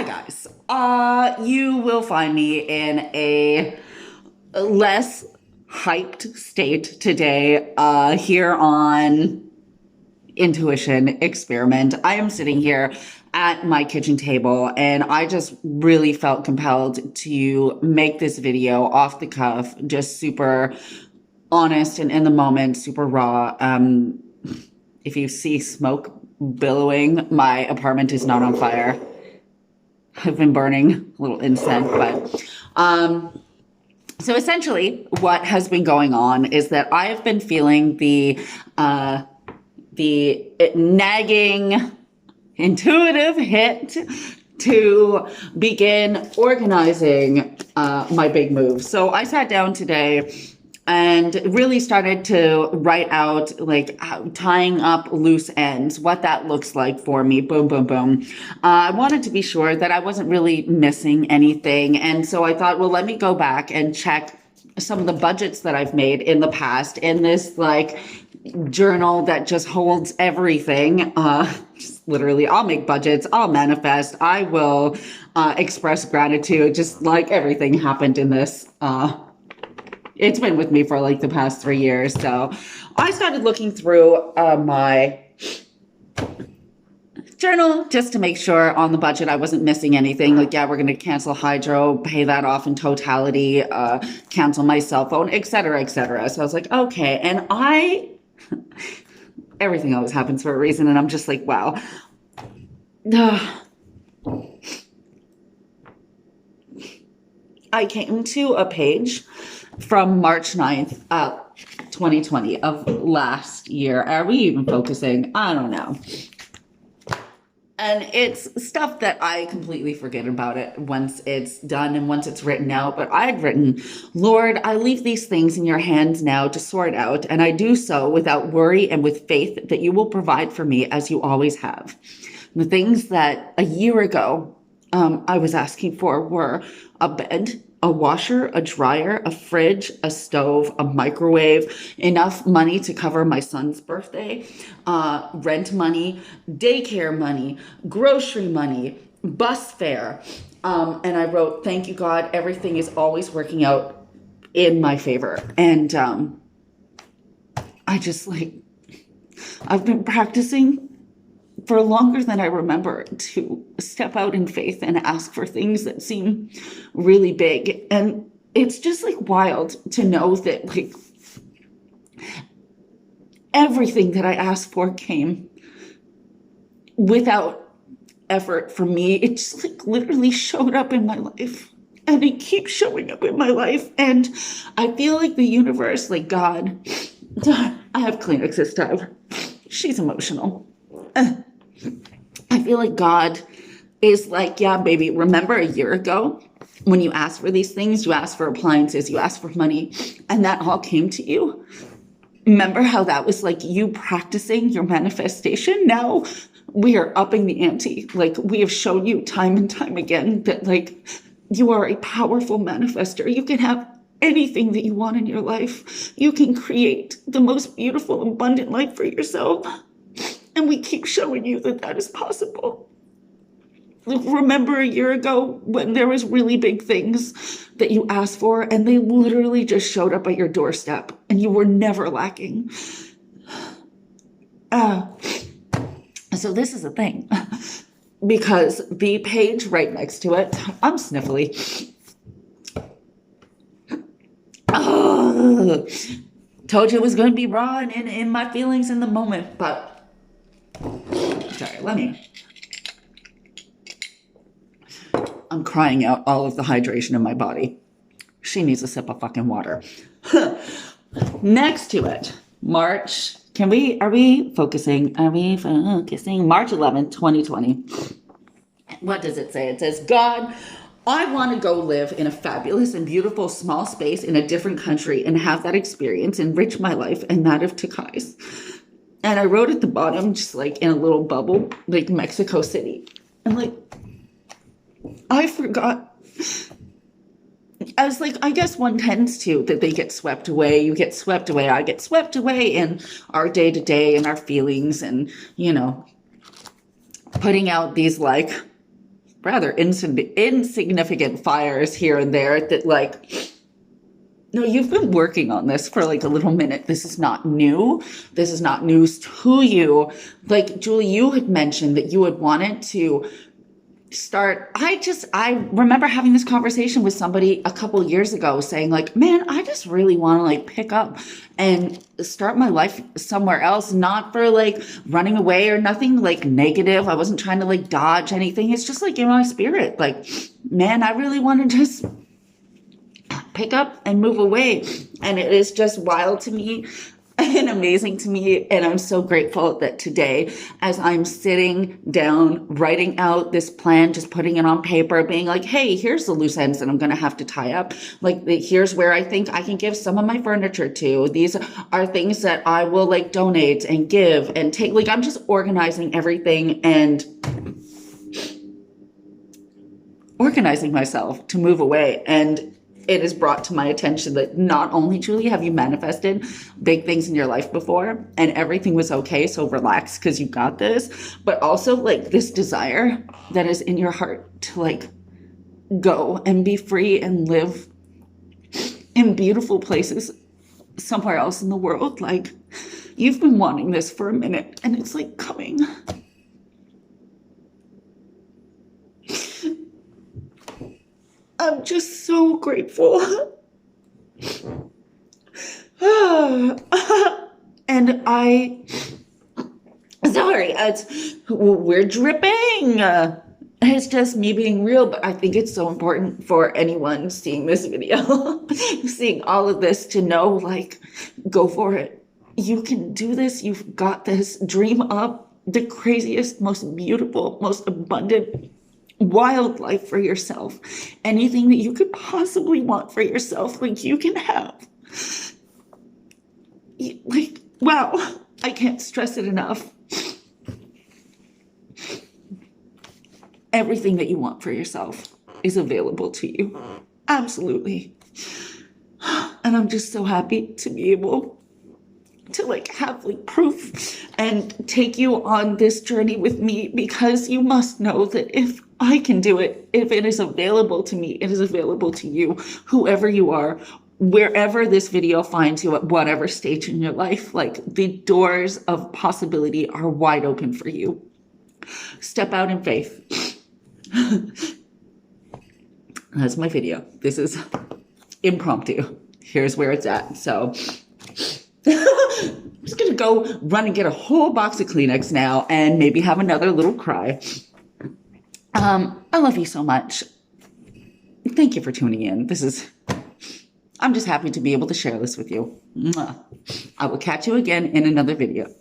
guys. You will find me in a less hyped state today, here on Intuition Experiment. I am sitting here at my kitchen table and I just really felt compelled to make this video off the cuff, just super honest and in the moment, super raw. If you see smoke billowing, my apartment is not on fire. I've been burning a little incense, but so essentially what has been going on is that I have been feeling the nagging intuitive hit to begin organizing my big move. So I sat down today and really started to write out like tying up loose ends, what that looks like for me. Boom, boom, boom. I wanted to be sure that I wasn't really missing anything. And so I thought, well, let me go back and check some of the budgets that I've made in the past in this like journal that just holds everything. Just literally, I'll make budgets, I'll manifest, I will express gratitude, just like everything happened in this. It's been with me for like the past 3 years. So I started looking through my journal just to make sure on the budget I wasn't missing anything. Like, yeah, we're going to cancel hydro, pay that off in totality, cancel my cell phone, et cetera, et cetera. So I was like, okay. And everything always happens for a reason. And I'm just like, wow. I came to a page from March 9th, 2020 of last year. Are we even focusing? I don't know. And it's stuff that I completely forget about it once it's done and once it's written out. But I had written, Lord, I leave these things in your hands now to sort out, and I do so without worry and with faith that you will provide for me as you always have. The things that a year ago I was asking for were a bed, a washer, a dryer, a fridge, a stove, a microwave, enough money to cover my son's birthday, rent money, daycare money, grocery money, bus fare. And I wrote, thank you, God, everything is always working out in my favor. And I just like, I've been practicing for longer than I remember to step out in faith and ask for things that seem really big. And it's just like wild to know that like everything that I asked for came without effort from me. It just like literally showed up in my life, and it keeps showing up in my life. And I feel like the universe, like God, I have Kleenex this time. She's emotional. I feel like God is like, yeah, baby, remember a year ago when you asked for these things, you asked for appliances, you asked for money, and that all came to you? Remember how that was like you practicing your manifestation? Now we are upping the ante. Like, we have shown you time and time again that like you are a powerful manifester. You can have anything that you want in your life. You can create the most beautiful, abundant life for yourself. And we keep showing you that that is possible. Remember a year ago when there was really big things that you asked for and they literally just showed up at your doorstep and you were never lacking. So this is a thing, because the page right next to it, I'm sniffly. Told you it was going to be raw and in my feelings in the moment, but sorry, I'm crying out all of the hydration in my body. She needs a sip of fucking water. Next to it, March, are we focusing? March 11th, 2020. What does it say? It says, God, I want to go live in a fabulous and beautiful small space in a different country and have that experience enrich my life and that of Takai's. And I wrote at the bottom, just like in a little bubble, like Mexico City. And like, I forgot. I was like, I guess one tends to, that they get swept away. You get swept away. I get swept away in our day to day and our feelings and, you know, putting out these like rather insignificant fires here and there that like, no, you've been working on this for like a little minute. This is not new. This is not news to you. Like, Julie, you had mentioned that you had wanted to start. I remember having this conversation with somebody a couple years ago saying like, man, I just really want to like pick up and start my life somewhere else, not for like running away or nothing like negative. I wasn't trying to like dodge anything. It's just like in my spirit, like, man, I really want to just pick up and move away. And it is just wild to me and amazing to me. And I'm so grateful that today, as I'm sitting down, writing out this plan, just putting it on paper, being like, hey, here's the loose ends that I'm going to have to tie up. Like, here's where I think I can give some of my furniture to. These are things that I will like donate and give and take. Like, I'm just organizing everything and organizing myself to move away. And it is brought to my attention that not only, Julie, have you manifested big things in your life before and everything was okay, so relax because you got this, but also like this desire that is in your heart to like go and be free and live in beautiful places somewhere else in the world. Like, you've been wanting this for a minute and it's like coming. I'm just so grateful. And sorry, we're dripping. It's just me being real, but I think it's so important for anyone seeing this video, seeing all of this, to know, like, go for it. You can do this. You've got this. Dream up the craziest, most beautiful, most abundant, wild life for yourself. Anything that you could possibly want for yourself, like, you can have. Like, wow, I can't stress it enough. Everything that you want for yourself is available to you. Absolutely. And I'm just so happy to be able to like have like proof and take you on this journey with me, because you must know that if I can do it, if it is available to me, it is available to you, whoever you are, wherever this video finds you, at whatever stage in your life. Like, the doors of possibility are wide open for you. Step out in faith. That's my video. This is impromptu. Here's where it's at. So I'm just gonna go run and get a whole box of Kleenex now and maybe have another little cry. I love you so much. Thank you for tuning in. I'm just happy to be able to share this with you. Mwah. I will catch you again in another video.